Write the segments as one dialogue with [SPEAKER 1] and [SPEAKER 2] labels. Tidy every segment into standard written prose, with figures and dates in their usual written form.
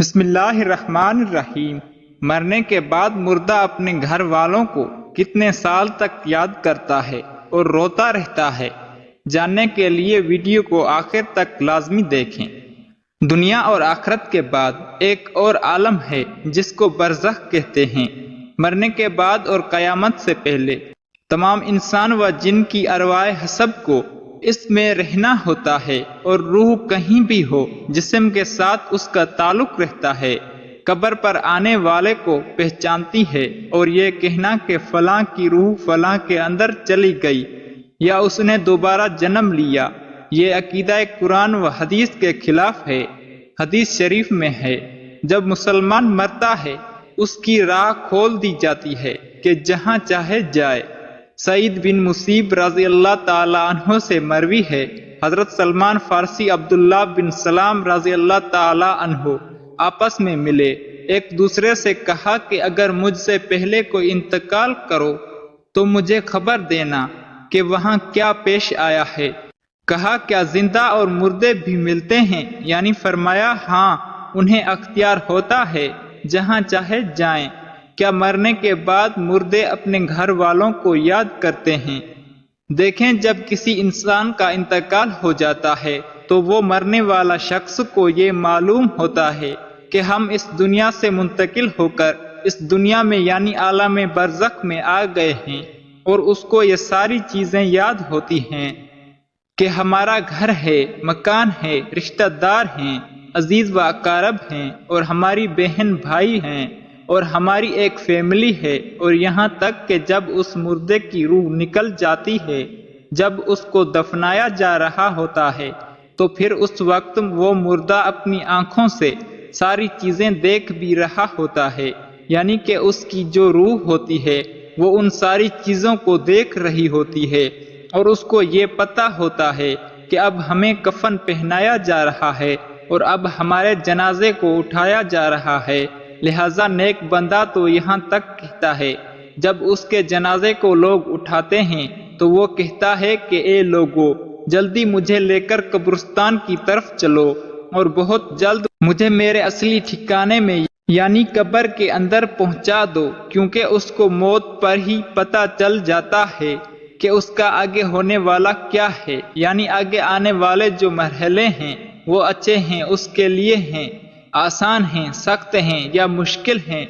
[SPEAKER 1] بسم اللہ الرحمن الرحیم۔ مرنے کے بعد مردہ اپنے گھر والوں کو کتنے سال تک یاد کرتا ہے اور روتا رہتا ہے، جاننے کے لیے ویڈیو کو آخر تک لازمی دیکھیں۔ دنیا اور آخرت کے بعد ایک اور عالم ہے جس کو برزخ کہتے ہیں۔ مرنے کے بعد اور قیامت سے پہلے تمام انسان و جن کی ارواح حسب کو اس میں رہنا ہوتا ہے، اور روح کہیں بھی ہو جسم کے ساتھ اس کا تعلق رہتا ہے۔ قبر پر آنے والے کو پہچانتی ہے، اور یہ کہنا کہ فلاں کی روح فلاں کے اندر چلی گئی یا اس نے دوبارہ جنم لیا، یہ عقیدہ قرآن و حدیث کے خلاف ہے۔ حدیث شریف میں ہے، جب مسلمان مرتا ہے اس کی راہ کھول دی جاتی ہے کہ جہاں چاہے جائے۔ سعید بن مسیب رضی اللہ تعالی عنہ سے مروی ہے، حضرت سلمان فارسی عبداللہ بن سلام رضی اللہ تعالی عنہ آپس میں ملے، ایک دوسرے سے کہا کہ اگر مجھ سے پہلے کوئی انتقال کرو تو مجھے خبر دینا کہ وہاں کیا پیش آیا ہے۔ کہا کیا زندہ اور مردے بھی ملتے ہیں؟ یعنی فرمایا ہاں، انہیں اختیار ہوتا ہے جہاں چاہے جائیں۔ کیا مرنے کے بعد مردے اپنے گھر والوں کو یاد کرتے ہیں؟ دیکھیں، جب کسی انسان کا انتقال ہو جاتا ہے تو وہ مرنے والا شخص کو یہ معلوم ہوتا ہے کہ ہم اس دنیا سے منتقل ہو کر اس دنیا میں یعنی عالم برزخ میں آ گئے ہیں، اور اس کو یہ ساری چیزیں یاد ہوتی ہیں کہ ہمارا گھر ہے، مکان ہے، رشتہ دار ہیں، عزیز و اقارب ہیں، اور ہماری بہن بھائی ہیں، اور ہماری ایک فیملی ہے، اور یہاں تک کہ جب اس مردے کی روح نکل جاتی ہے، جب اس کو دفنایا جا رہا ہوتا ہے، تو پھر اس وقت وہ مردہ اپنی آنکھوں سے ساری چیزیں دیکھ بھی رہا ہوتا ہے، یعنی کہ اس کی جو روح ہوتی ہے وہ ان ساری چیزوں کو دیکھ رہی ہوتی ہے، اور اس کو یہ پتہ ہوتا ہے کہ اب ہمیں کفن پہنایا جا رہا ہے اور اب ہمارے جنازے کو اٹھایا جا رہا ہے۔ لہذا نیک بندہ تو یہاں تک کہتا ہے، جب اس کے جنازے کو لوگ اٹھاتے ہیں تو وہ کہتا ہے کہ اے لوگو، جلدی مجھے لے کر قبرستان کی طرف چلو، اور بہت جلد مجھے میرے اصلی ٹھکانے میں یعنی قبر کے اندر پہنچا دو، کیونکہ اس کو موت پر ہی پتہ چل جاتا ہے کہ اس کا آگے ہونے والا کیا ہے، یعنی آگے آنے والے جو مرحلے ہیں وہ اچھے ہیں اس کے لیے ہیں، آسان ہیں، سخت ہیں یا مشکل ہیں،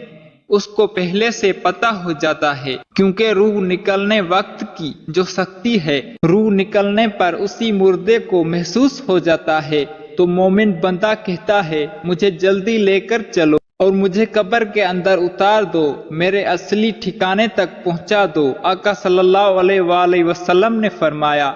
[SPEAKER 1] اس کو پہلے سے پتہ ہو جاتا ہے۔ کیونکہ روح نکلنے وقت کی جو سختی ہے، روح نکلنے پر اسی مردے کو محسوس ہو جاتا ہے، تو مومن بندہ کہتا ہے مجھے جلدی لے کر چلو اور مجھے قبر کے اندر اتار دو، میرے اصلی ٹھکانے تک پہنچا دو۔ آقا صلی اللہ علیہ وآلہ وسلم نے فرمایا،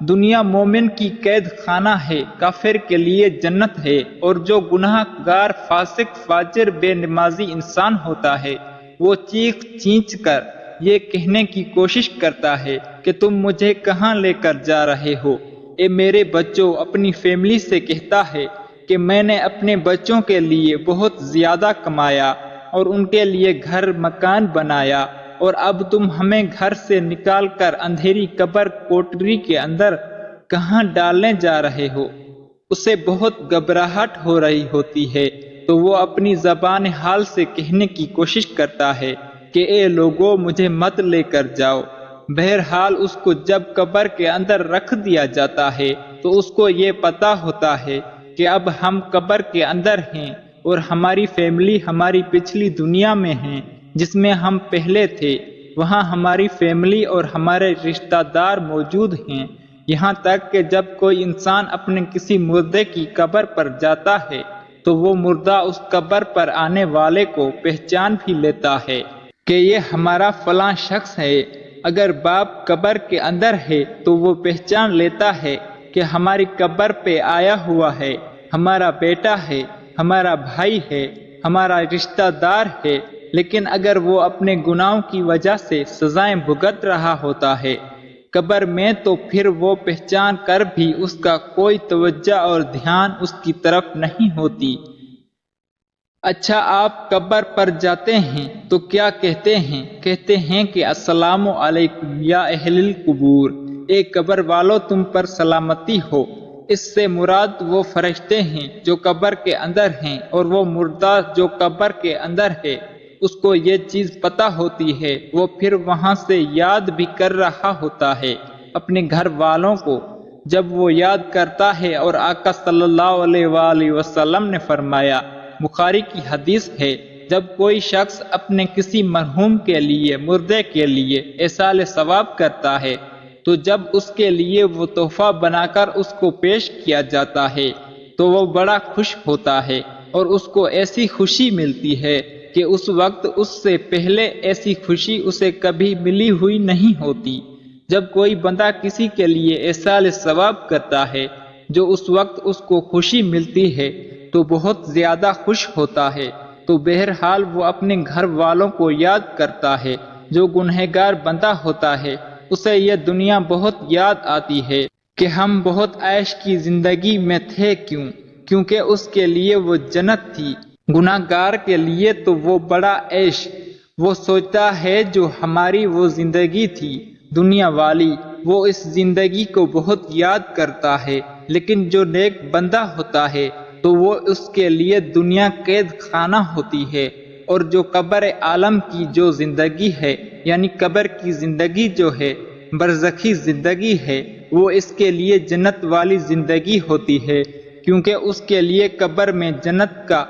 [SPEAKER 1] دنیا مومن کی قید خانہ ہے، کافر کے لیے جنت ہے، اور جو گناہ گار فاسق فاجر بے نمازی انسان ہوتا ہے وہ چیخ چینچ کر یہ کہنے کی کوشش کرتا ہے کہ تم مجھے کہاں لے کر جا رہے ہو؟ اے میرے بچوں، اپنی فیملی سے کہتا ہے کہ میں نے اپنے بچوں کے لیے بہت زیادہ کمایا اور ان کے لیے گھر مکان بنایا، اور اب تم ہمیں گھر سے نکال کر اندھیری قبر کوٹری کے اندر کہاں ڈالنے جا رہے ہو؟ اسے بہت گھبراہٹ ہو رہی ہوتی ہے، تو وہ اپنی زبان حال سے کہنے کی کوشش کرتا ہے کہ اے لوگو، مجھے مت لے کر جاؤ۔ بہرحال اس کو جب قبر کے اندر رکھ دیا جاتا ہے تو اس کو یہ پتہ ہوتا ہے کہ اب ہم قبر کے اندر ہیں، اور ہماری فیملی ہماری پچھلی دنیا میں ہیں جس میں ہم پہلے تھے، وہاں ہماری فیملی اور ہمارے رشتہ دار موجود ہیں، یہاں تک کہ جب کوئی انسان اپنے کسی مردے کی قبر پر جاتا ہے تو وہ مردہ اس قبر پر آنے والے کو پہچان بھی لیتا ہے کہ یہ ہمارا فلاں شخص ہے۔ اگر باپ قبر کے اندر ہے تو وہ پہچان لیتا ہے کہ ہماری قبر پہ آیا ہوا ہے، ہمارا بیٹا ہے، ہمارا بھائی ہے، ہمارا رشتہ دار ہے۔ لیکن اگر وہ اپنے گناہوں کی وجہ سے سزائیں بھگت رہا ہوتا ہے قبر میں، تو پھر وہ پہچان کر بھی اس کا کوئی توجہ اور دھیان اس کی طرف نہیں ہوتی۔ اچھا، آپ قبر پر جاتے ہیں تو کیا کہتے ہیں؟ کہتے ہیں کہ السلام علیکم یا اہل القبور، اے قبر والو تم پر سلامتی ہو۔ اس سے مراد وہ فرشتے ہیں جو قبر کے اندر ہیں، اور وہ مردہ جو قبر کے اندر ہے اس کو یہ چیز پتہ ہوتی ہے، وہ پھر وہاں سے یاد بھی کر رہا ہوتا ہے اپنے گھر والوں کو جب وہ یاد کرتا ہے۔ اور آقا صلی اللہ علیہ وآلہ وسلم نے فرمایا، بخاری کی حدیث ہے، جب کوئی شخص اپنے کسی مرحوم کے لیے، مردے کے لیے ایصال ثواب کرتا ہے تو جب اس کے لیے وہ تحفہ بنا کر اس کو پیش کیا جاتا ہے تو وہ بڑا خوش ہوتا ہے، اور اس کو ایسی خوشی ملتی ہے کہ اس وقت اس سے پہلے ایسی خوشی اسے کبھی ملی ہوئی نہیں ہوتی۔ جب کوئی بندہ کسی کے لیے ایصال ثواب کرتا ہے جو اس وقت اس کو خوشی ملتی ہے تو بہت زیادہ خوش ہوتا ہے، تو بہرحال وہ اپنے گھر والوں کو یاد کرتا ہے۔ جو گنہگار بندہ ہوتا ہے اسے یہ دنیا بہت یاد آتی ہے کہ ہم بہت عیش کی زندگی میں تھے، کیونکہ اس کے لیے وہ جنت تھی۔ گناہ گار کے لیے تو وہ بڑا عیش، وہ سوچتا ہے جو ہماری وہ زندگی تھی دنیا والی، وہ اس زندگی کو بہت یاد کرتا ہے۔ لیکن جو نیک بندہ ہوتا ہے تو وہ اس کے لیے دنیا قید خانہ ہوتی ہے، اور جو قبر عالم کی جو زندگی ہے، یعنی قبر کی زندگی جو ہے، برزخی زندگی ہے، وہ اس کے لیے جنت والی زندگی ہوتی ہے، کیونکہ اس کے لیے قبر میں جنت کا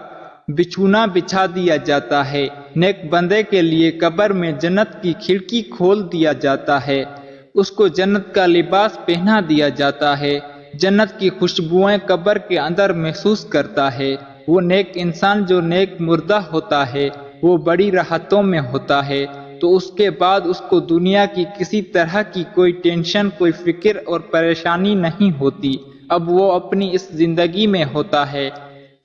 [SPEAKER 1] بچھونا بچھا دیا جاتا ہے۔ نیک بندے کے لیے قبر میں جنت کی کھڑکی کھول دیا جاتا ہے، اس کو جنت کا لباس پہنا دیا جاتا ہے، جنت کی خوشبوئیں قبر کے اندر محسوس کرتا ہے۔ وہ نیک انسان جو نیک مردہ ہوتا ہے وہ بڑی راحتوں میں ہوتا ہے، تو اس کے بعد اس کو دنیا کی کسی طرح کی کوئی ٹینشن، کوئی فکر اور پریشانی نہیں ہوتی۔ اب وہ اپنی اس زندگی میں ہوتا ہے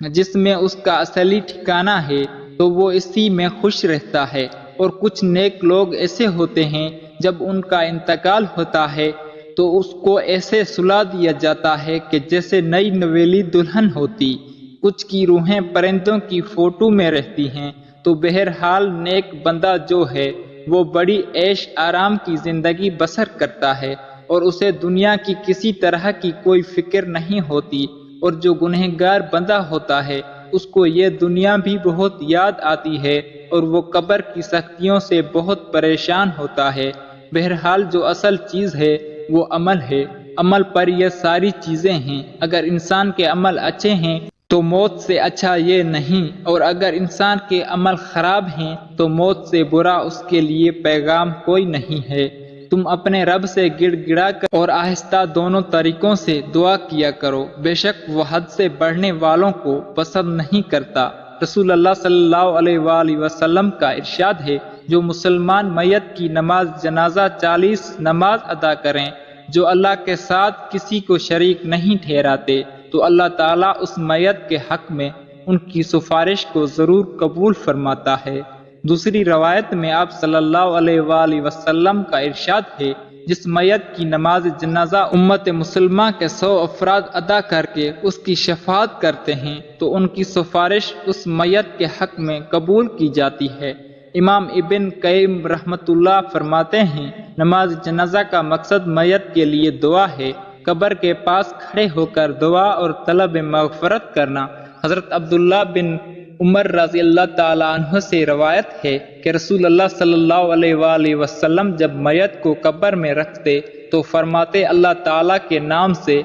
[SPEAKER 1] جس میں اس کا اصلی ٹھکانہ ہے، تو وہ اسی میں خوش رہتا ہے۔ اور کچھ نیک لوگ ایسے ہوتے ہیں جب ان کا انتقال ہوتا ہے تو اس کو ایسے سلا دیا جاتا ہے کہ جیسے نئی نویلی دلہن ہوتی۔ کچھ کی روحیں پرندوں کی فوٹو میں رہتی ہیں۔ تو بہرحال نیک بندہ جو ہے وہ بڑی عیش آرام کی زندگی بسر کرتا ہے، اور اسے دنیا کی کسی طرح کی کوئی فکر نہیں ہوتی۔ اور جو گنہگار بندہ ہوتا ہے اس کو یہ دنیا بھی بہت یاد آتی ہے، اور وہ قبر کی سختیوں سے بہت پریشان ہوتا ہے۔ بہرحال جو اصل چیز ہے وہ عمل ہے، عمل پر یہ ساری چیزیں ہیں۔ اگر انسان کے عمل اچھے ہیں تو موت سے اچھا یہ نہیں، اور اگر انسان کے عمل خراب ہیں تو موت سے برا اس کے لیے پیغام کوئی نہیں ہے۔ تم اپنے رب سے گڑ گڑا کر اور آہستہ دونوں طریقوں سے دعا کیا کرو، بے شک وہ حد سے بڑھنے والوں کو پسند نہیں کرتا۔ رسول اللہ صلی اللہ علیہ وآلہ وسلم کا ارشاد ہے، جو مسلمان میت کی نماز جنازہ 40 نماز ادا کریں جو اللہ کے ساتھ کسی کو شریک نہیں ٹھہراتے، تو اللہ تعالیٰ اس میت کے حق میں ان کی سفارش کو ضرور قبول فرماتا ہے۔ دوسری روایت میں آپ صلی اللہ علیہ وآلہ وسلم کا ارشاد ہے، جس میت کی نماز جنازہ امت مسلمہ کے 100 افراد ادا کر کے اس کی شفاعت کرتے ہیں تو ان کی سفارش اس میت کے حق میں قبول کی جاتی ہے۔ امام ابن قیم رحمۃ اللہ فرماتے ہیں، نماز جنازہ کا مقصد میت کے لیے دعا ہے۔ قبر کے پاس کھڑے ہو کر دعا اور طلب مغفرت کرنا۔ حضرت عبداللہ بن عمر رضی اللہ تعالیٰ عنہ سے روایت ہے کہ رسول اللہ صلی اللہ علیہ وآلہ وسلم جب میت کو قبر میں رکھتے تو فرماتے اللہ تعالیٰ کے نام سے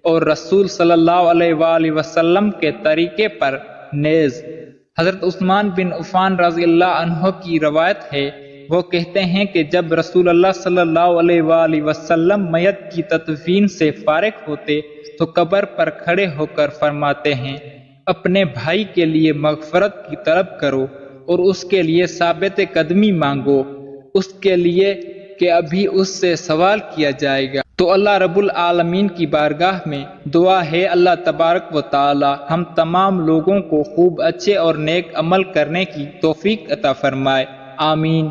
[SPEAKER 1] اور رسول صلی اللہ علیہ وآلہ وسلم کے طریقے پر نیز۔ حضرت عثمان بن عفان رضی اللہ عنہ کی روایت ہے، وہ کہتے ہیں کہ جب رسول اللہ صلی اللہ علیہ وآلہ وسلم میت کی تدفین سے فارغ ہوتے تو قبر پر کھڑے ہو کر فرماتے ہیں، اپنے بھائی کے لیے مغفرت کی طلب کرو اور اس کے لیے ثابت قدمی مانگو، اس کے لیے کہ ابھی اس سے سوال کیا جائے گا۔ تو اللہ رب العالمین کی بارگاہ میں دعا ہے، اللہ تبارک و تعالی ہم تمام لوگوں کو خوب اچھے اور نیک عمل کرنے کی توفیق عطا فرمائے، آمین۔